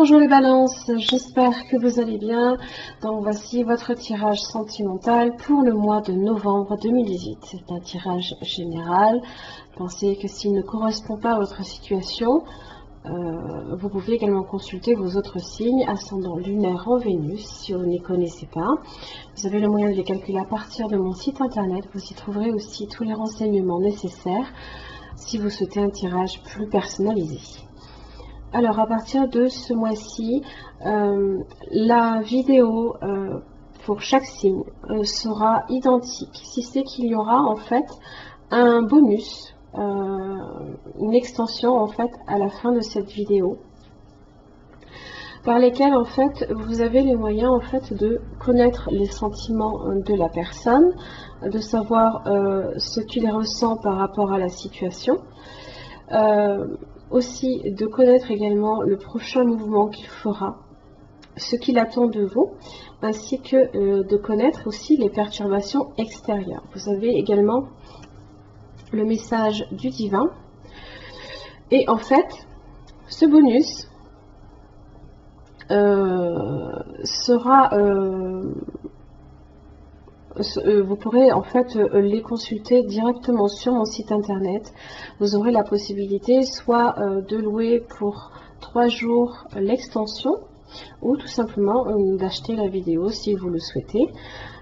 Bonjour les balances, j'espère que vous allez bien. Donc voici votre tirage sentimental pour le mois de novembre 2018. C'est un tirage général. Pensez que s'il ne correspond pas à votre situation, vous pouvez également consulter vos autres signes, ascendant lunaire en Vénus, si vous ne les connaissez pas. Vous avez le moyen de les calculer à partir de mon site internet. Vous y trouverez aussi tous les renseignements nécessaires si vous souhaitez un tirage plus personnalisé. Alors, à partir de ce mois-ci, la vidéo pour chaque signe sera identique, si c'est qu'il y aura en fait un bonus, une extension en fait à la fin de cette vidéo, par lesquelles en fait vous avez les moyens en fait de connaître les sentiments de la personne, de savoir ce qu'il ressent par rapport à la situation. Aussi de connaître également le prochain mouvement qu'il fera, ce qu'il attend de vous, ainsi que de connaître aussi les perturbations extérieures. Vous avez également le message du divin. Et en fait, ce bonus sera... vous pourrez en fait les consulter directement sur mon site internet. Vous aurez la possibilité soit de louer pour 3 jours l'extension ou tout simplement d'acheter la vidéo si vous le souhaitez.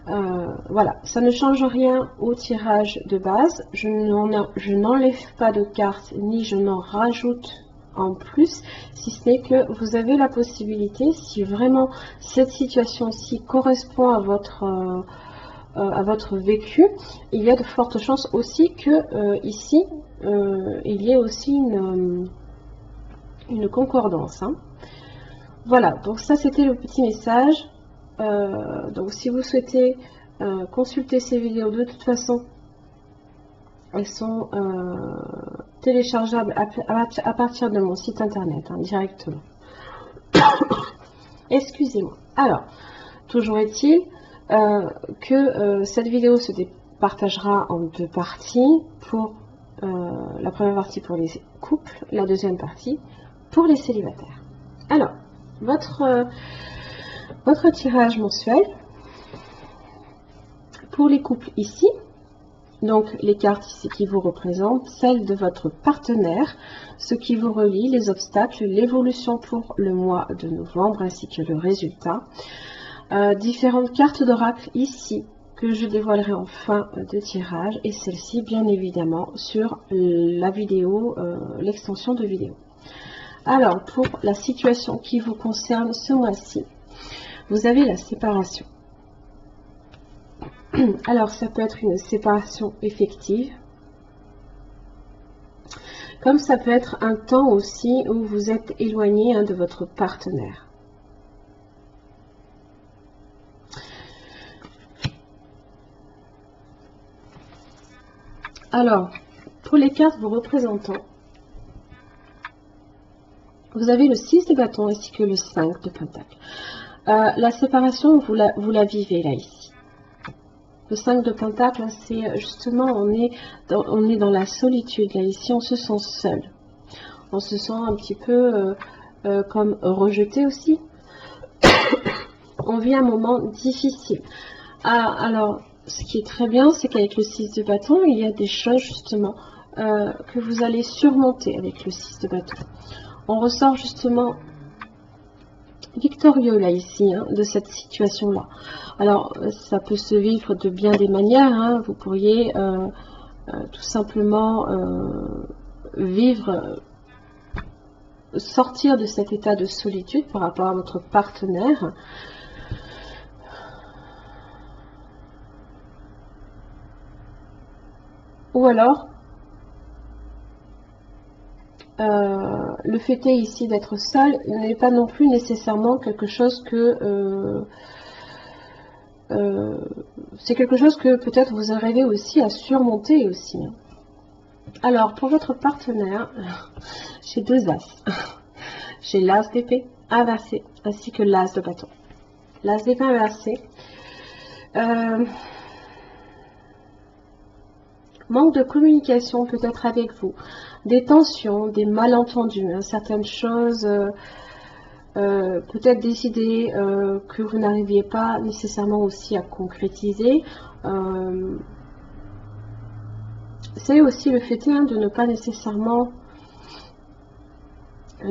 Voilà, ça ne change rien au tirage de base. Je n'enlève pas de cartes ni je n'en rajoute en plus, si ce n'est que vous avez la possibilité, si vraiment cette situation-ci correspond à votre vécu, il y a de fortes chances aussi que ici il y ait aussi une concordance, hein. Voilà, donc ça c'était le petit message. Donc si vous souhaitez consulter ces vidéos, de toute façon elles sont téléchargeables à partir de mon site internet, hein, directement. Excusez-moi. Alors, toujours est-il que cette vidéo se partagera en 2 parties. Pour la première partie pour les couples, la deuxième partie pour les célibataires. Alors, votre tirage mensuel pour les couples ici, donc les cartes ici qui vous représentent, celles de votre partenaire, ce qui vous relie, les obstacles, l'évolution pour le mois de novembre ainsi que le résultat. Différentes cartes d'oracle ici que je dévoilerai en fin de tirage, et celle-ci bien évidemment sur la vidéo, l'extension de vidéo. Alors pour la situation qui vous concerne ce mois-ci, vous avez la séparation. Alors ça peut être une séparation effective, comme ça peut être un temps aussi où vous êtes éloigné de votre partenaire. Alors, pour les cartes vous représentant, vous avez le 6 de bâton ainsi que le 5 de pentacle. La séparation, vous la vivez là, ici. Le 5 de pentacle, c'est justement, on est dans la solitude, là, ici, on se sent seul. On se sent un petit peu comme rejeté aussi. On vit un moment difficile. Alors, ce qui est très bien, c'est qu'avec le 6 de bâton, il y a des choses justement que vous allez surmonter avec le 6 de bâton. On ressort justement victorieux là ici, hein, de cette situation là. Alors ça peut se vivre de bien des manières, hein. Vous pourriez tout simplement sortir de cet état de solitude par rapport à votre partenaire. Ou alors le fait est ici d'être seul n'est pas non plus nécessairement quelque chose que c'est quelque chose que peut-être vous arrivez aussi à surmonter aussi, hein. Alors pour votre partenaire, j'ai 2 as. J'ai l'as d'épée inversé ainsi que l'as de bâton. L'as d'épée inversé, manque de communication peut-être avec vous, des tensions, des malentendus, hein, certaines choses peut-être des idées que vous n'arriviez pas nécessairement aussi à concrétiser. C'est aussi le fait de ne pas nécessairement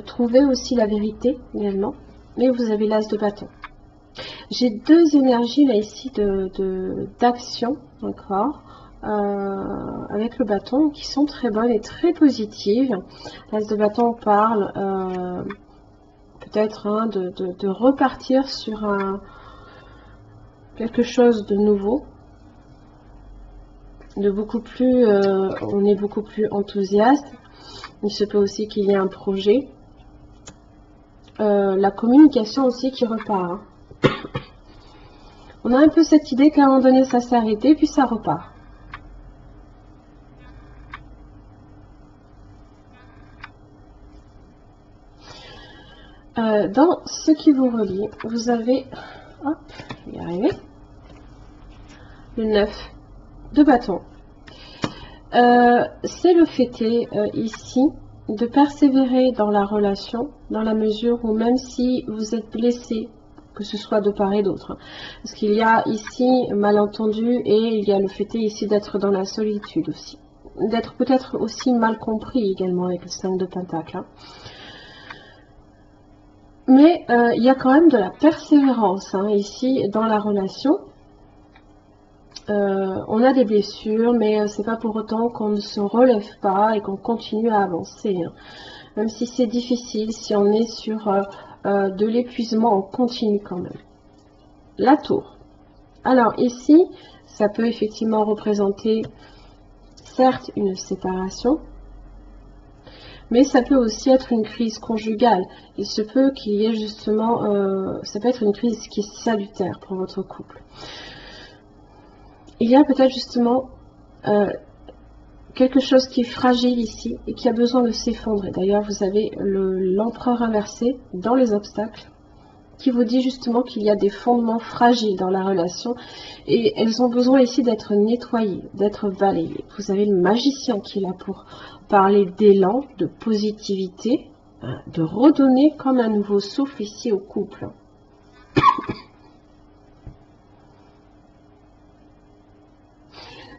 trouver aussi la vérité également. Mais vous avez l'as de bâton. J'ai deux énergies là ici d'action, d'accord, avec le bâton, qui sont très bonnes et très positives. L'as de bâton parle peut-être de repartir sur quelque chose de nouveau, de beaucoup plus, on est beaucoup plus enthousiaste. Il se peut aussi qu'il y ait un projet. La communication aussi qui repart. Hein. On a un peu cette idée qu'à un moment donné ça s'est arrêté, puis ça repart. Dans ce qui vous relie, vous avez, hop, je vais y arriver, le 9 de bâton. C'est le fait ici de persévérer dans la relation, dans la mesure où même si vous êtes blessé, que ce soit de part et d'autre, parce qu'il y a ici malentendu et il y a le fait ici d'être dans la solitude aussi, d'être peut-être aussi mal compris également avec le 5 de Pentacle. Hein. Mais il y a quand même de la persévérance hein, ici dans la relation. On a des blessures, mais c'est pas pour autant qu'on ne se relève pas et qu'on continue à avancer. Hein. Même si c'est difficile, si on est sur de l'épuisement, on continue quand même. La tour. Alors ici, ça peut effectivement représenter certes une séparation, mais ça peut aussi être une crise conjugale. Il se peut qu'il y ait justement, ça peut être une crise qui est salutaire pour votre couple. Il y a peut-être justement quelque chose qui est fragile ici et qui a besoin de s'effondrer. D'ailleurs, vous avez l'empereur inversé dans les obstacles qui vous dit justement qu'il y a des fondements fragiles dans la relation et elles ont besoin ici d'être nettoyées, d'être balayées. Vous avez le magicien qui est là pour parler d'élan, de positivité, de redonner comme un nouveau souffle ici au couple.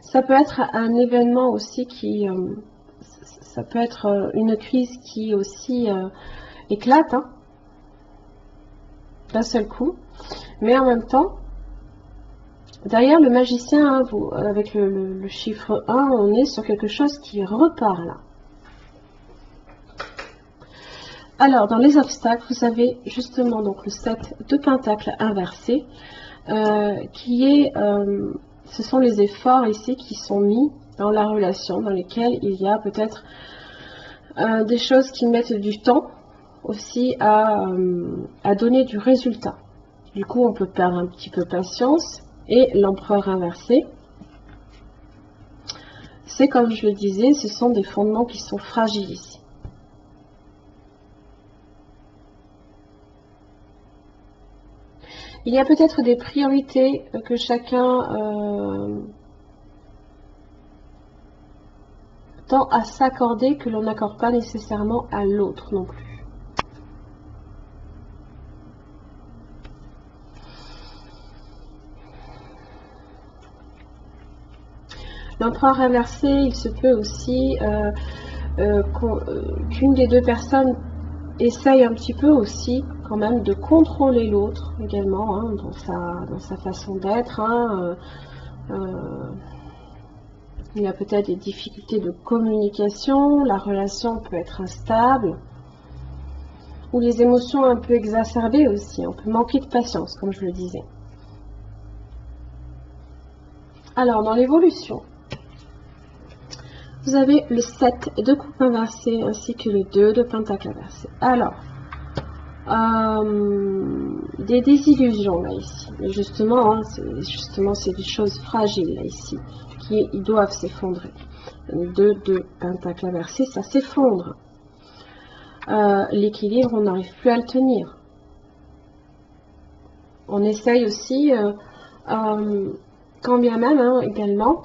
Ça peut être un événement aussi qui... ça peut être une crise qui aussi éclate hein, d'un seul coup. Mais en même temps, derrière le magicien, hein, avec le chiffre 1, on est sur quelque chose qui repart là. Alors, dans les obstacles, vous avez justement donc le 7 de Pentacle inversé, qui est... ce sont les efforts ici qui sont mis dans la relation, dans lesquels il y a peut-être des choses qui mettent du temps aussi à donner du résultat. Du coup, on peut perdre un petit peu patience. Et l'empereur inversé, c'est comme je le disais, ce sont des fondements qui sont fragiles ici. Il y a peut-être des priorités que chacun tend à s'accorder que l'on n'accorde pas nécessairement à l'autre non plus. L'empereur inversé, il se peut aussi qu'une des deux personnes essaye un petit peu aussi quand même de contrôler l'autre également hein, dans sa façon d'être. Hein, il y a peut-être des difficultés de communication, la relation peut être instable, ou les émotions un peu exacerbées aussi, on peut manquer de patience comme je le disais. Alors dans l'évolution, vous avez le 7 de coupe inversée ainsi que le 2 de pentacle inversé. Alors, des désillusions là ici. Et justement, hein, c'est des choses fragiles là ici qui doivent s'effondrer. Le 2 de pentacle inversé, ça s'effondre. L'équilibre, on n'arrive plus à le tenir. On essaye aussi, quand bien même hein, également,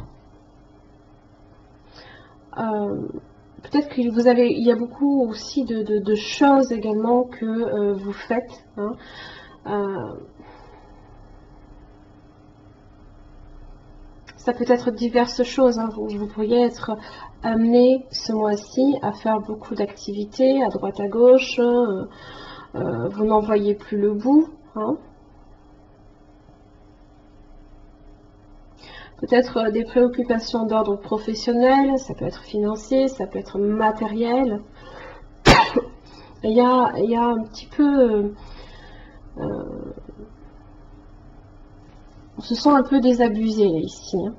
peut-être que vous avez, il y a beaucoup aussi de choses également que vous faites. Hein. Ça peut être diverses choses. Hein. Vous pourriez être amené ce mois-ci à faire beaucoup d'activités à droite à gauche. Vous n'en voyez plus le bout. Hein. Peut-être des préoccupations d'ordre professionnel, ça peut être financier, ça peut être matériel. Il y a un petit peu... on se sent un peu désabusé là, ici. Hein.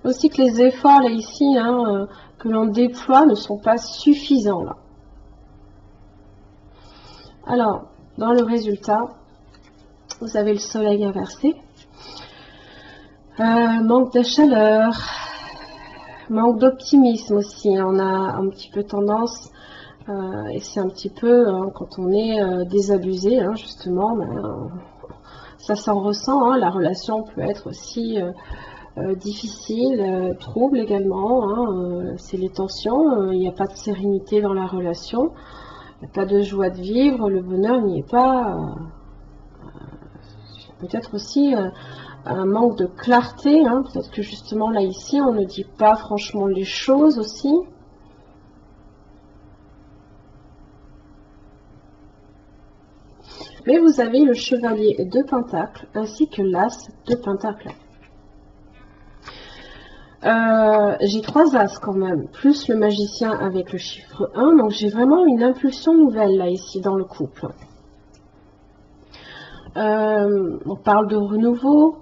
Aussi que les efforts là ici hein, que l'on déploie ne sont pas suffisants là. Alors, dans le résultat, vous avez le soleil inversé. Manque de chaleur, manque d'optimisme aussi. On a un petit peu tendance, et c'est un petit peu hein, quand on est désabusé, hein, justement, ben, ça s'en ressent. Hein, la relation peut être aussi difficile, trouble également. Hein, c'est les tensions. Il n'y a pas de sérénité dans la relation. Il n'y a pas de joie de vivre. Le bonheur n'y est pas. Peut-être aussi un manque de clarté. Hein, peut-être que justement là ici, on ne dit pas franchement les choses aussi. Mais vous avez le chevalier de Pentacles ainsi que l'as de Pentacles. J'ai 3 as quand même, plus le magicien avec le chiffre 1. Donc j'ai vraiment une impulsion nouvelle là ici dans le couple. On parle de renouveau,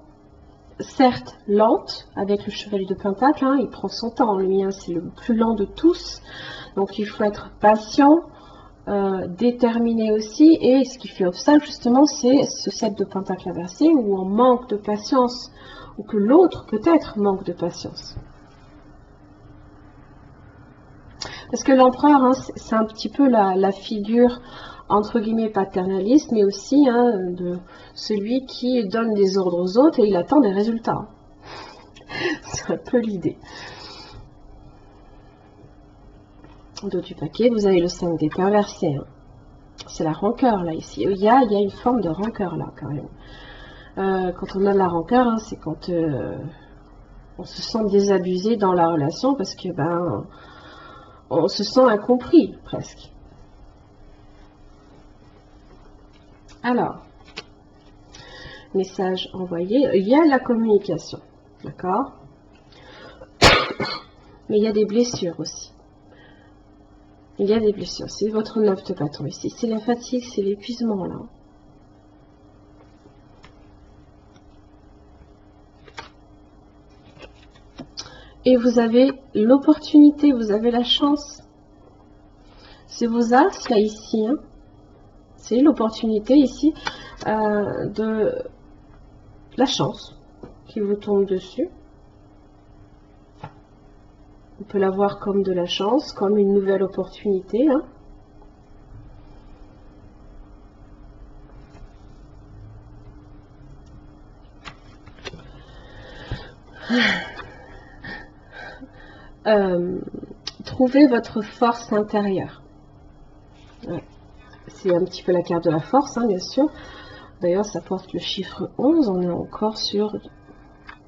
certes lente avec le chevalier de Pentacles. Hein, il prend son temps, lui, hein, c'est le plus lent de tous. Donc il faut être patient. Déterminé aussi, et ce qui fait obstacle justement c'est ce 7 de Pentacle inversé où on manque de patience, ou que l'autre peut-être manque de patience. Parce que l'empereur, hein, c'est un petit peu la figure entre guillemets paternaliste, mais aussi hein, de celui qui donne des ordres aux autres et il attend des résultats. C'est un peu l'idée. Dos du paquet, vous avez le 5 d'épée inversé. Hein. C'est la rancœur là ici. Il y a une forme de rancœur là quand même. Quand on a de la rancœur, hein, c'est quand on se sent désabusé dans la relation parce que ben on se sent incompris presque. Alors, message envoyé, il y a la communication, d'accord? Mais il y a des blessures aussi. Il y a des blessures. C'est votre 9 de bâton ici. C'est la fatigue, c'est l'épuisement là. Et vous avez l'opportunité, vous avez la chance. C'est vos as là ici. Hein. C'est l'opportunité ici de la chance qui vous tombe dessus. On peut la voir comme de la chance, comme une nouvelle opportunité. Hein. Trouvez votre force intérieure. Ouais. C'est un petit peu la carte de la force, hein, bien sûr. D'ailleurs, ça porte le chiffre 11. On est encore sur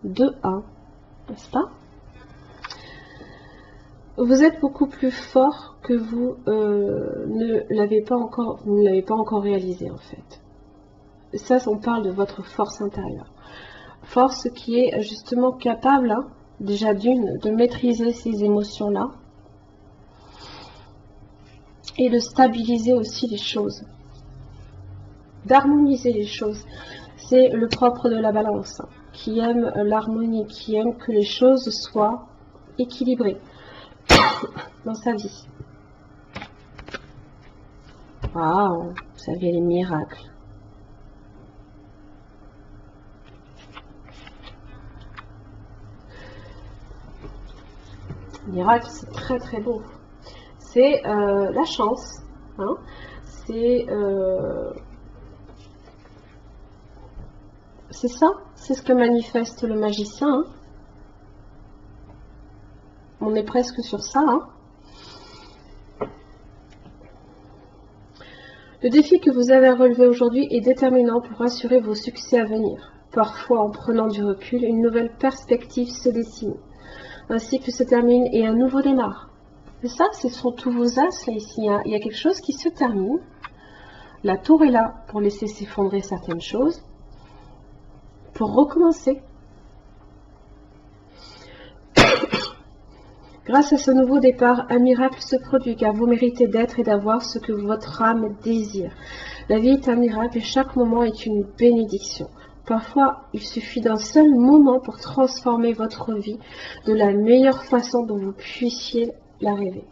2-1, n'est-ce pas? Vous êtes beaucoup plus fort que vous ne l'avez pas encore réalisé, en fait. Ça, on parle de votre force intérieure. Force qui est justement capable, hein, déjà de maîtriser ces émotions-là et de stabiliser aussi les choses, d'harmoniser les choses. C'est le propre de la balance, hein, qui aime l'harmonie, qui aime que les choses soient équilibrées dans sa vie. Waouh, vous avez les miracles. Miracle, c'est très très beau. C'est la chance. Hein. C'est ça. C'est ce que manifeste le magicien. Hein. On est presque sur ça, hein. Le défi que vous avez à relever aujourd'hui est déterminant pour assurer vos succès à venir. Parfois, en prenant du recul, une nouvelle perspective se dessine. Un cycle se termine et un nouveau démarre. Et ça, ce sont tous vos as là ici, hein. Il y a quelque chose qui se termine. La tour est là pour laisser s'effondrer certaines choses, pour recommencer. Grâce à ce nouveau départ, un miracle se produit car vous méritez d'être et d'avoir ce que votre âme désire. La vie est un miracle et chaque moment est une bénédiction. Parfois, il suffit d'un seul moment pour transformer votre vie de la meilleure façon dont vous puissiez la rêver.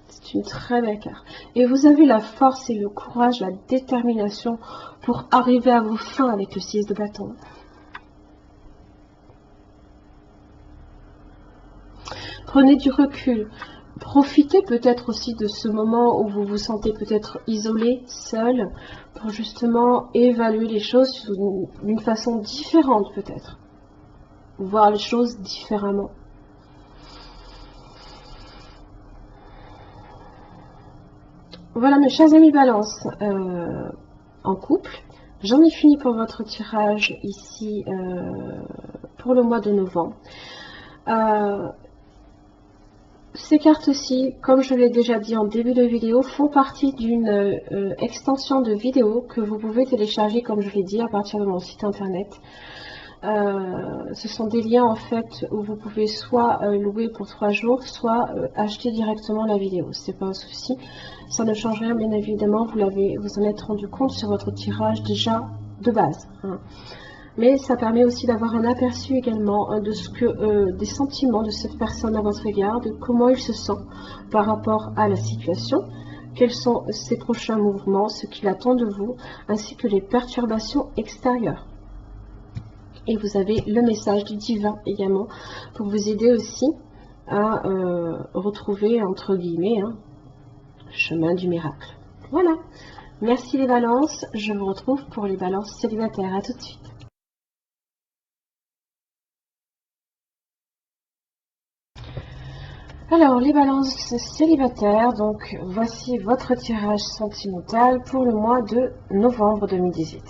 C'est une très belle carte. Et vous avez la force et le courage, la détermination pour arriver à vos fins avec le 6 de bâton. Prenez du recul. Profitez peut-être aussi de ce moment où vous vous sentez peut-être isolé, seul, pour justement évaluer les choses d'une façon différente peut-être. Voir les choses différemment. Voilà mes chers amis Balance, en couple, j'en ai fini pour votre tirage ici pour le mois de novembre. Ces cartes-ci, comme je l'ai déjà dit en début de vidéo, font partie d'une extension de vidéo que vous pouvez télécharger, comme je l'ai dit, à partir de mon site internet. Ce sont des liens en fait où vous pouvez soit louer pour 3 jours, soit acheter directement la vidéo. C'est pas un souci, ça ne change rien, bien évidemment. Vous en êtes rendu compte sur votre tirage déjà de base. Hein. Mais ça permet aussi d'avoir un aperçu également de ce que des sentiments de cette personne à votre égard, de comment il se sent par rapport à la situation, quels sont ses prochains mouvements, ce qu'il attend de vous, ainsi que les perturbations extérieures. Et vous avez le message du divin également pour vous aider aussi à retrouver, entre guillemets, hein, le chemin du miracle. Voilà. Merci les balances. Je vous retrouve pour les balances célibataires. À tout de suite. Alors, les balances célibataires, donc voici votre tirage sentimental pour le mois de novembre 2018.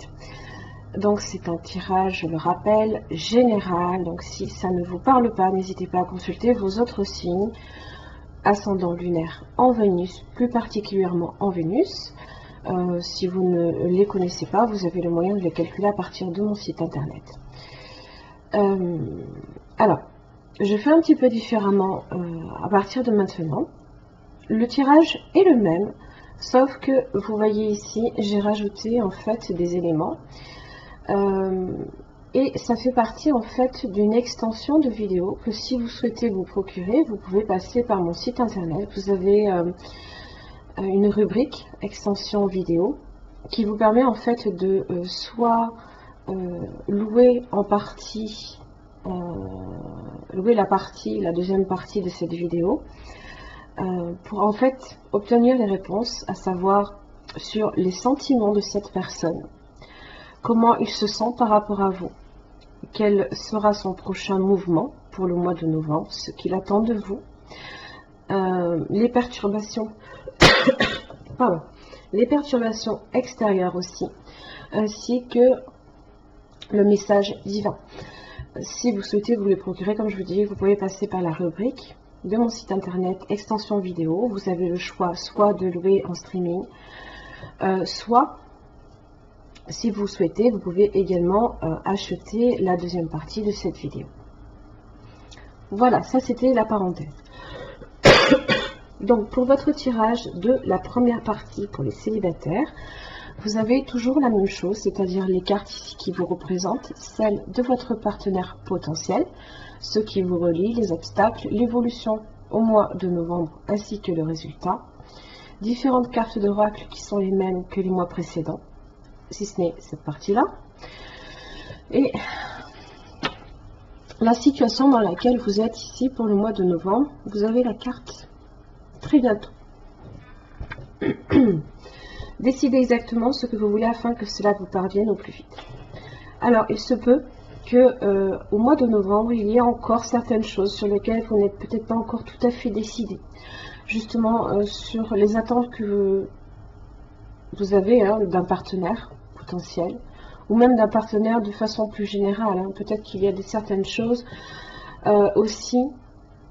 Donc c'est un tirage, je le rappelle, général. Donc si ça ne vous parle pas, n'hésitez pas à consulter vos autres signes, ascendant lunaire en Vénus, plus particulièrement en Vénus. Si vous ne les connaissez pas, vous avez le moyen de les calculer à partir de mon site internet. Alors, je fais un petit peu différemment à partir de maintenant. Le tirage est le même, sauf que vous voyez ici, j'ai rajouté en fait des éléments. Et ça fait partie en fait d'une extension de vidéo que si vous souhaitez vous procurer, vous pouvez passer par mon site internet. Vous avez une rubrique extension vidéo qui vous permet en fait de soit louer en partie, louer la deuxième partie de cette vidéo pour en fait obtenir les réponses, à savoir sur les sentiments de cette personne. Comment il se sent par rapport à vous? Quel sera son prochain mouvement pour le mois de novembre? Ce qu'il attend de vous? Les perturbations, pardon, les perturbations extérieures aussi, ainsi que le message divin. Si vous souhaitez vous les procurer, comme je vous dis, vous pouvez passer par la rubrique de mon site internet extension vidéo. Vous avez le choix soit de louer en streaming, soit si vous souhaitez, vous pouvez également acheter la deuxième partie de cette vidéo. Voilà, ça c'était la parenthèse. Donc pour votre tirage de la première partie pour les célibataires, vous avez toujours la même chose, c'est-à-dire les cartes ici qui vous représentent, celles de votre partenaire potentiel, ceux qui vous relient, les obstacles, l'évolution au mois de novembre ainsi que le résultat, différentes cartes d'oracle qui sont les mêmes que les mois précédents, si ce n'est cette partie-là, et la situation dans laquelle vous êtes ici pour le mois de novembre. Vous avez la carte très bientôt. Décidez exactement ce que vous voulez afin que cela vous parvienne au plus vite. Alors, il se peut que au mois de novembre, il y a encore certaines choses sur lesquelles vous n'êtes peut-être pas encore tout à fait décidé. Justement, sur les attentes que vous avez d'un partenaire potentiel, ou même d'un partenaire de façon plus générale. Peut-être qu'il y a certaines choses aussi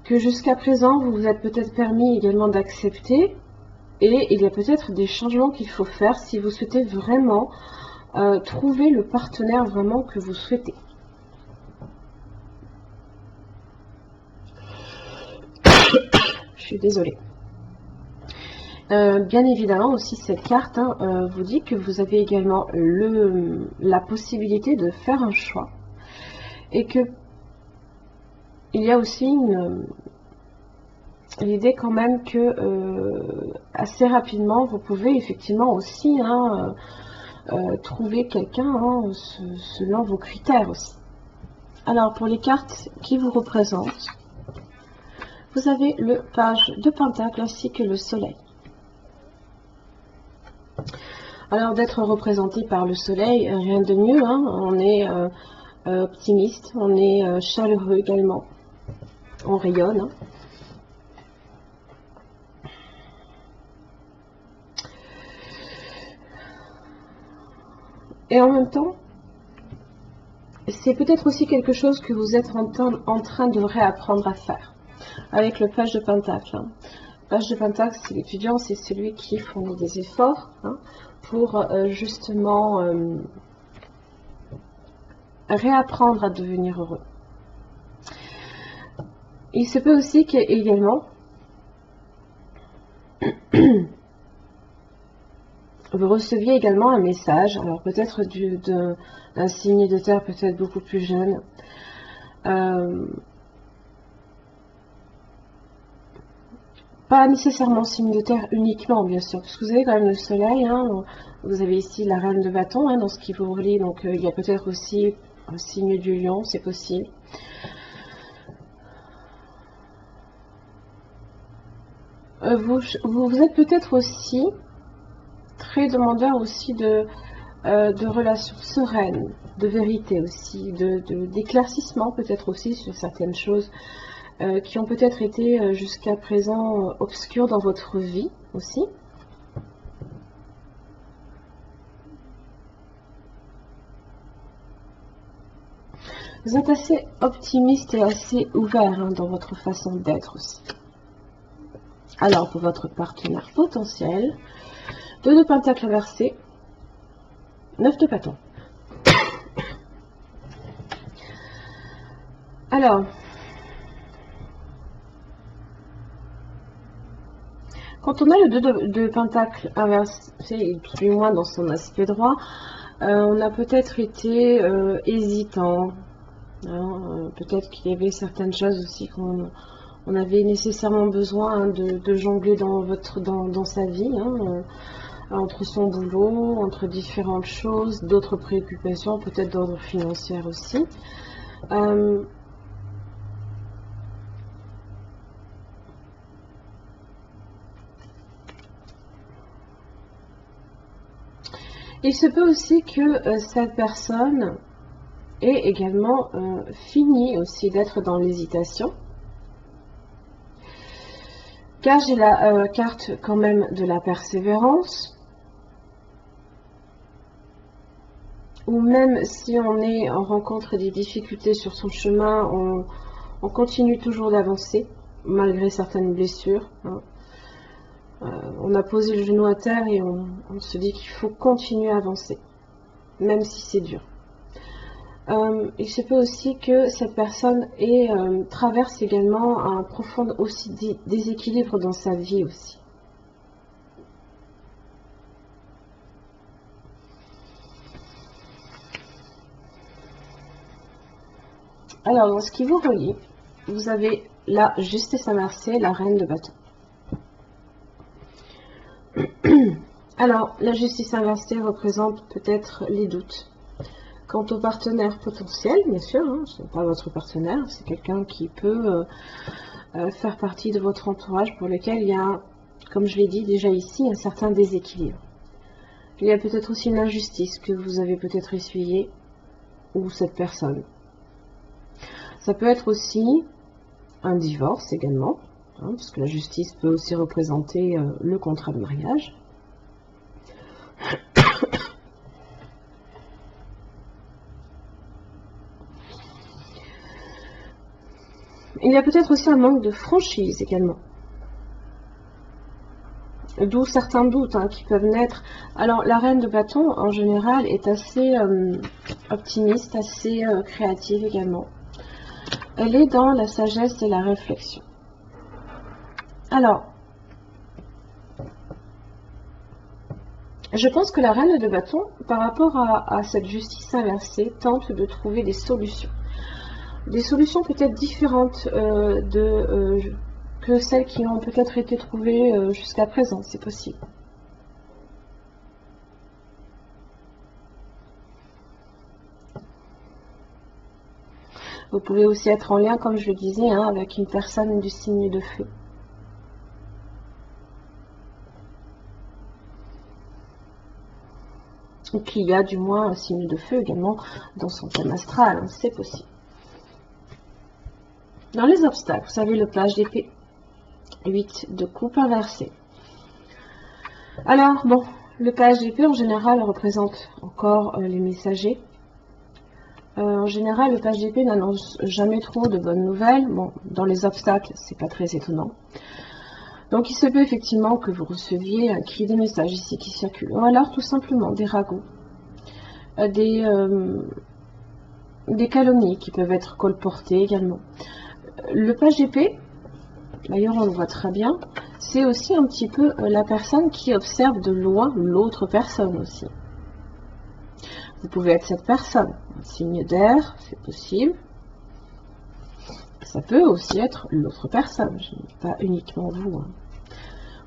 que jusqu'à présent, vous vous êtes peut-être permis également d'accepter. Et il y a peut-être des changements qu'il faut faire si vous souhaitez vraiment trouver le partenaire vraiment que vous souhaitez. Je suis désolée. Bien évidemment aussi cette carte vous dit que vous avez également la possibilité de faire un choix. Et que il y a aussi l'idée quand même que assez rapidement vous pouvez effectivement aussi trouver quelqu'un selon vos critères aussi. Alors pour les cartes qui vous représentent, vous avez le page de Pentacle ainsi que le soleil. Alors d'être représenté par le soleil, rien de mieux, on est optimiste, on est chaleureux également, on rayonne. Et en même temps, c'est peut-être aussi quelque chose que vous êtes en train de réapprendre à faire avec le page de Pentacle. Le page de Pentacle, c'est l'étudiant, c'est celui qui fournit des efforts pour justement réapprendre à devenir heureux. Il se peut aussi qu'également vous receviez également un message, alors peut-être d'un signe de terre peut-être beaucoup plus jeune, pas nécessairement signe de terre uniquement, bien sûr, parce que vous avez quand même le soleil, vous avez ici la reine de bâton dans ce qui vous relie, donc il y a peut-être aussi un signe du lion, c'est possible. Vous êtes peut-être aussi très demandeur aussi de relations sereines, de vérité aussi, d'éclaircissement peut-être aussi sur certaines choses qui ont peut-être été jusqu'à présent obscures dans votre vie aussi. Vous êtes assez optimiste et assez ouvert dans votre façon d'être aussi. Alors pour votre partenaire potentiel, 2 de pentacle inversé, 9 de bâton. Alors, quand on a le 2 de pentacle inversé, du moins dans son aspect droit, on a peut-être été hésitant. Peut-être qu'il y avait certaines choses aussi qu'on avait nécessairement besoin de jongler dans sa vie, entre son boulot, entre différentes choses, d'autres préoccupations, peut-être d'ordre financier aussi. Il se peut aussi que cette personne ait également fini aussi d'être dans l'hésitation. Car j'ai la carte quand même de la persévérance. Ou même si on rencontre des difficultés sur son chemin, on continue toujours d'avancer, malgré certaines blessures. On a posé le genou à terre et on se dit qu'il faut continuer à avancer, même si c'est dur. Il se peut aussi que cette personne traverse également un profond aussi déséquilibre dans sa vie aussi. Alors, dans ce qui vous relie, vous avez la justice inversée, la reine de bâton. Alors, la justice inversée représente peut-être les doutes. Quant au partenaire potentiel, bien sûr, ce n'est pas votre partenaire, c'est quelqu'un qui peut faire partie de votre entourage pour lequel il y a, comme je l'ai dit déjà ici, un certain déséquilibre. Il y a peut-être aussi une injustice que vous avez peut-être essuyée, ou cette personne. Ça peut être aussi un divorce également, hein, parce que la justice peut aussi représenter le contrat de mariage. Il y a peut-être aussi un manque de franchise également. D'où certains doutes hein, qui peuvent naître. Alors la reine de bâton en général est assez optimiste, assez créative également. Elle est dans la sagesse et la réflexion. Alors, je pense que la reine de bâton, par rapport à cette justice inversée, tente de trouver des solutions. Des solutions peut-être différentes que celles qui ont peut-être été trouvées jusqu'à présent, c'est possible. Vous pouvez aussi être en lien, comme je le disais, hein, avec une personne du signe de feu. Ou qu'il y a du moins un signe de feu également dans son thème astral, hein, c'est possible. Dans les obstacles, vous savez, le page d'épée, 8 de coupe inversée. Alors, bon, le page d'épée en général représente encore les messagers. En général, le page d'épée n'annonce jamais trop de bonnes nouvelles. Bon, dans les obstacles, c'est pas très étonnant. Donc, il se peut effectivement que vous receviez qu'il y ait des messages ici qui circulent. Ou alors, tout simplement, des ragots, des calomnies qui peuvent être colportées également. Le page d'épée, d'ailleurs, on le voit très bien, c'est aussi un petit peu la personne qui observe de loin l'autre personne aussi. Vous pouvez être cette personne, un signe d'air, c'est possible. Ça peut aussi être l'autre personne, je ne dis pas uniquement vous. Hein.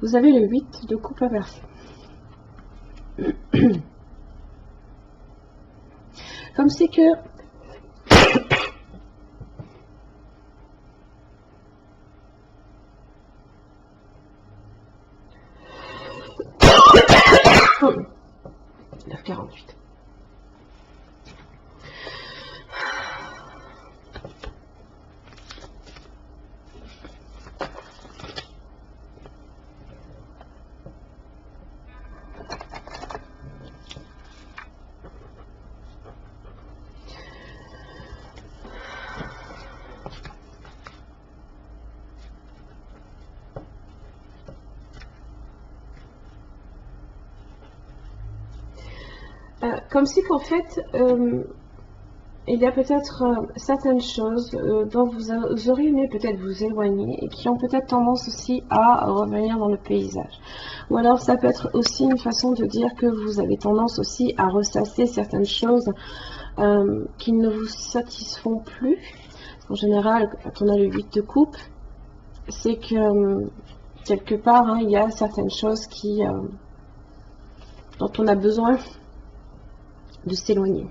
Vous avez le 8 de coupe inversée. Comme c'est que (9h48). Comme si qu'en fait, il y a peut-être certaines choses dont vous auriez aimé peut-être vous éloigner et qui ont peut-être tendance aussi à revenir dans le paysage. Ou alors ça peut être aussi une façon de dire que vous avez tendance aussi à ressasser certaines choses qui ne vous satisfont plus. En général, quand on a le 8 de coupe, c'est que quelque part, hein, il y a certaines choses dont on a besoin de s'éloigner.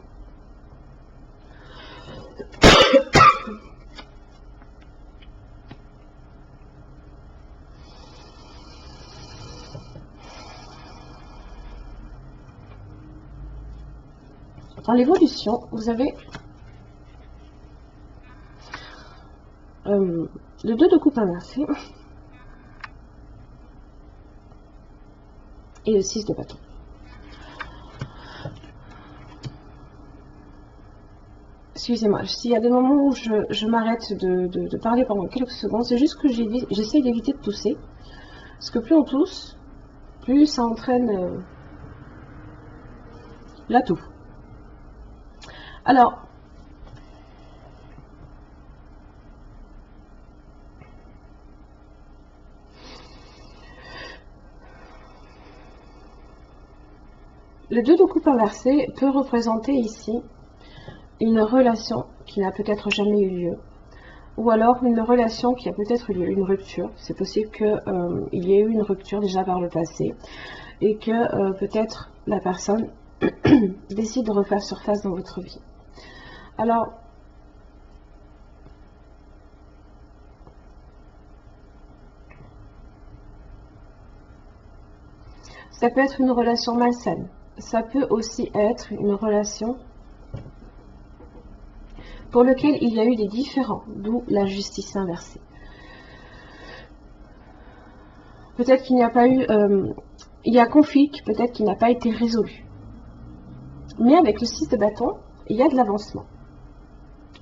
Dans l'évolution, vous avez le 2 de coupe inversé et le 6 de bâton. Excusez-moi, s'il y a des moments où je m'arrête de parler pendant quelques secondes, c'est juste que j'essaie d'éviter de tousser. Parce que plus on tousse, plus ça entraîne la toux. Alors, le 2 de coupe inversé peut représenter ici une relation qui n'a peut-être jamais eu lieu, ou alors une relation qui a peut-être eu lieu, une rupture. C'est possible qu'il y ait eu une rupture déjà par le passé, et que peut-être la personne décide de refaire surface dans votre vie. Alors, ça peut être une relation malsaine. Ça peut aussi être une relation pour lequel il y a eu des différends, d'où la justice inversée. Peut-être qu'il n'y a pas eu... il y a un conflit, peut-être qu'il n'a pas été résolu. Mais avec le 6 de bâton, il y a de l'avancement.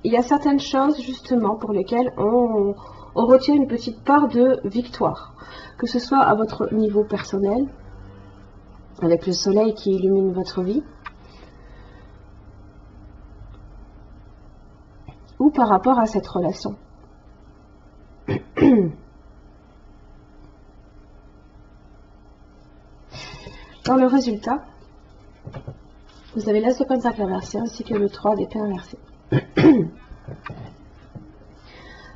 Il y a certaines choses, justement, pour lesquelles on retient une petite part de victoire. Que ce soit à votre niveau personnel, avec le soleil qui illumine votre vie, ou par rapport à cette relation. Dans le résultat, vous avez l'As de Pentacle inversé ainsi que le 3 d'épée inversé.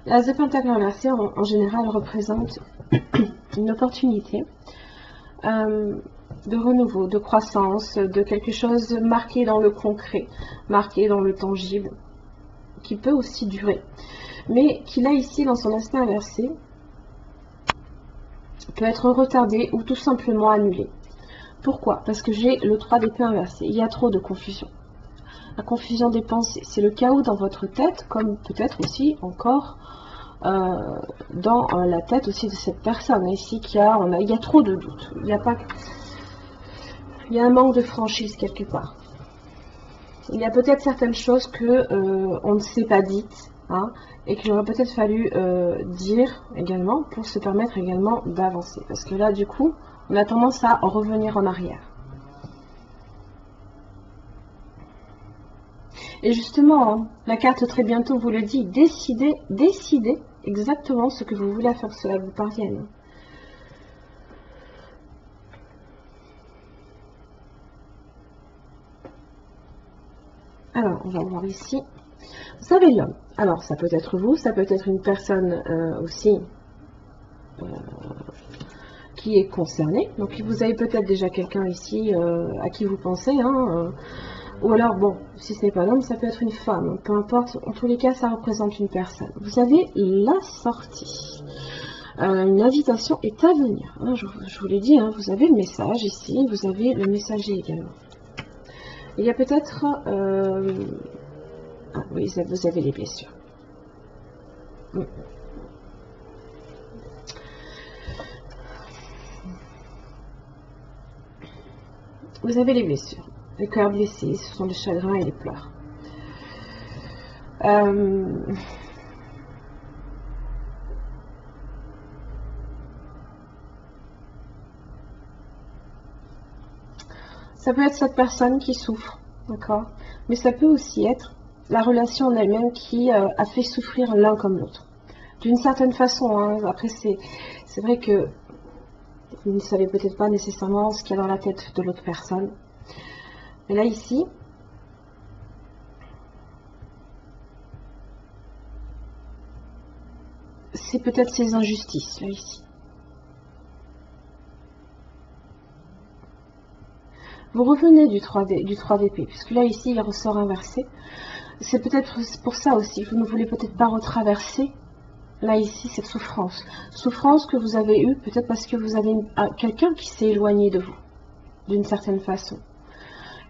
L'As de Pentacle inversé, en général, représente une opportunité de renouveau, de croissance, de quelque chose marqué dans le concret, marqué dans le tangible, qui peut aussi durer, mais qui là ici dans son aspect inversé peut être retardé ou tout simplement annulé. Pourquoi? Parce que j'ai le 3 d'épée inversé, il y a trop de confusion. La confusion des pensées, c'est le chaos dans votre tête, comme peut-être aussi encore dans la tête aussi de cette personne ici il y a trop de doutes, il y a un manque de franchise quelque part. Il y a peut-être certaines choses que on ne s'est pas dites, hein, et qu'il aurait peut-être fallu dire également pour se permettre également d'avancer. Parce que là, du coup, on a tendance à revenir en arrière. Et justement, hein, la carte très bientôt vous le dit, décidez exactement ce que vous voulez faire que cela vous parvienne. Alors, on va voir ici. Vous avez l'homme. Alors, ça peut être vous, ça peut être une personne aussi qui est concernée. Donc, vous avez peut-être déjà quelqu'un ici à qui vous pensez, hein, ou alors, bon, si ce n'est pas l'homme, ça peut être une femme. Peu importe, en tous les cas, ça représente une personne. Vous avez la sortie. Une invitation est à venir. Hein, je vous l'ai dit, hein, vous avez le message ici, vous avez le messager également. Il y a peut-être... ah oui, vous avez les blessures. Vous avez les blessures. Le cœur blessé, ce sont les chagrins et les pleurs. Ça peut être cette personne qui souffre, d'accord? Mais ça peut aussi être la relation en elle-même qui a fait souffrir l'un comme l'autre. D'une certaine façon, hein. Après c'est vrai que vous ne savez peut-être pas nécessairement ce qu'il y a dans la tête de l'autre personne. Mais là, ici, c'est peut-être ces injustices, là, ici. Vous revenez du 3 d'épée, puisque là, ici, il ressort inversé. C'est peut-être pour ça aussi, vous ne voulez peut-être pas retraverser, là, ici, cette souffrance. Souffrance que vous avez eue, peut-être parce que vous avez quelqu'un qui s'est éloigné de vous, d'une certaine façon.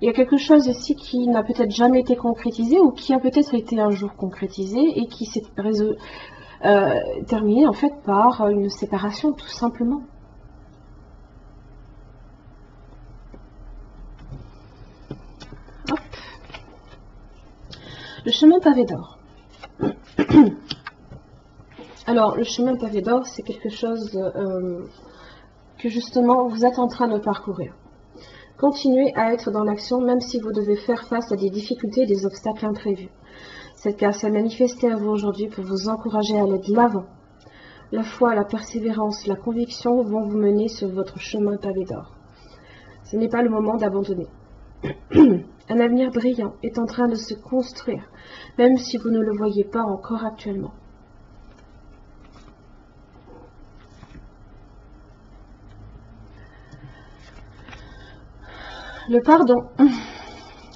Il y a quelque chose ici qui n'a peut-être jamais été concrétisé, ou qui a peut-être été un jour concrétisé, et qui s'est terminé, en fait, par une séparation, tout simplement. Hop. Le chemin pavé d'or. Alors, le chemin pavé d'or, c'est quelque chose que justement vous êtes en train de parcourir. Continuez à être dans l'action, même si vous devez faire face à des difficultés et des obstacles imprévus. Cette carte s'est manifestée à vous aujourd'hui pour vous encourager à aller de l'avant. La foi, la persévérance, la conviction vont vous mener sur votre chemin pavé d'or. Ce n'est pas le moment d'abandonner. Un avenir brillant est en train de se construire, même si vous ne le voyez pas encore actuellement. Le pardon.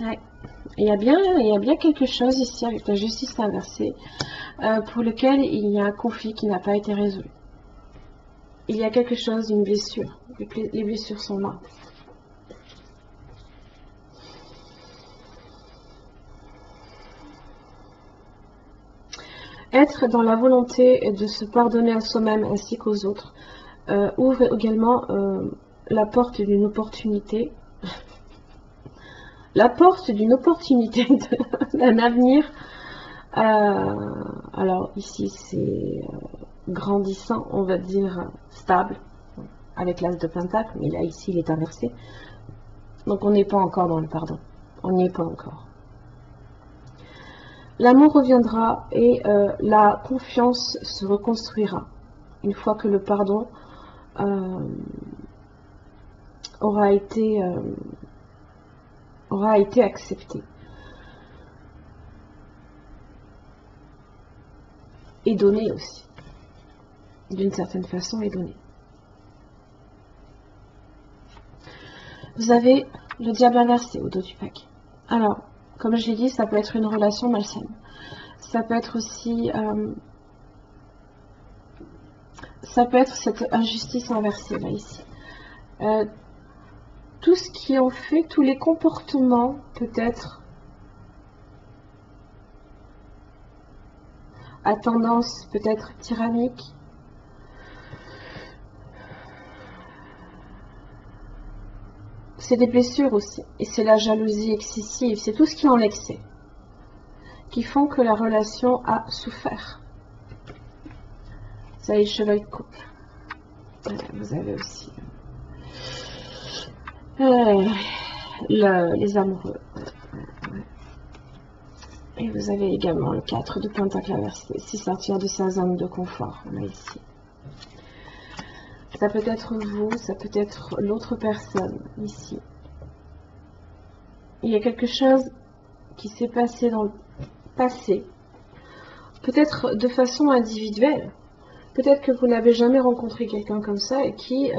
Ouais. Il y a bien quelque chose ici avec la justice inversée pour lequel il y a un conflit qui n'a pas été résolu. Il y a quelque chose, une blessure. Les blessures sont là. Être dans la volonté de se pardonner à soi-même ainsi qu'aux autres ouvre également la porte d'une opportunité, d'un avenir. Alors ici c'est grandissant, on va dire stable, avec l'as de pentacle, mais là ici il est inversé. Donc on n'est pas encore dans le pardon, on n'y est pas encore. L'amour reviendra et la confiance se reconstruira une fois que le pardon aura été accepté et donné aussi, d'une certaine façon, et donné. Vous avez le diable inversé au dos du paquet. Alors, comme je l'ai dit, ça peut être une relation malsaine. Ça peut être aussi cette injustice inversée là ici. Tout ce qui en fait, tous les comportements peut-être à tendance peut-être tyrannique, c'est des blessures aussi, et c'est la jalousie excessive, c'est tout ce qui est en excès, qui font que la relation a souffert. Vous avez le cheval de coupe. Vous avez aussi les amoureux. Et vous avez également le 4 de pentacle inversé, si sortir de sa zone de confort. On a ici. Ça peut être vous, ça peut être l'autre personne ici. Il y a quelque chose qui s'est passé dans le passé, peut-être de façon individuelle. Peut-être que vous n'avez jamais rencontré quelqu'un comme ça et qui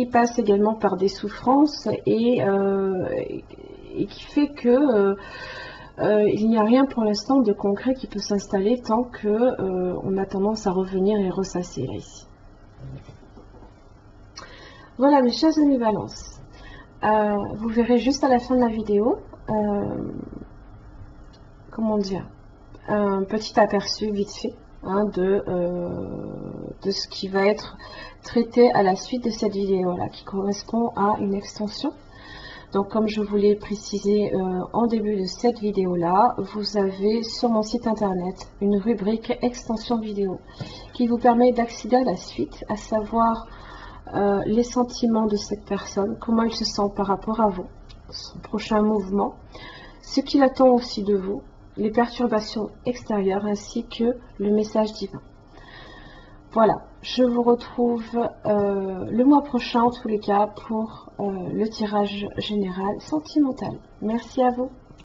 passe également par des souffrances et qui fait que il n'y a rien pour l'instant de concret qui peut s'installer tant que on a tendance à revenir et ressasser là ici. Voilà mes chers amis Balance. Vous verrez juste à la fin de la vidéo comment dire, un petit aperçu vite fait de ce qui va être traité à la suite de cette vidéo là, qui correspond à une extension. Donc comme je vous l'ai précisé en début de cette vidéo là, vous avez sur mon site internet une rubrique extension vidéo qui vous permet d'accéder à la suite, à savoir les sentiments de cette personne, comment elle se sent par rapport à vous, son prochain mouvement, ce qu'il attend aussi de vous, les perturbations extérieures ainsi que le message divin. Voilà, je vous retrouve le mois prochain en tous les cas pour le tirage général sentimental. Merci à vous.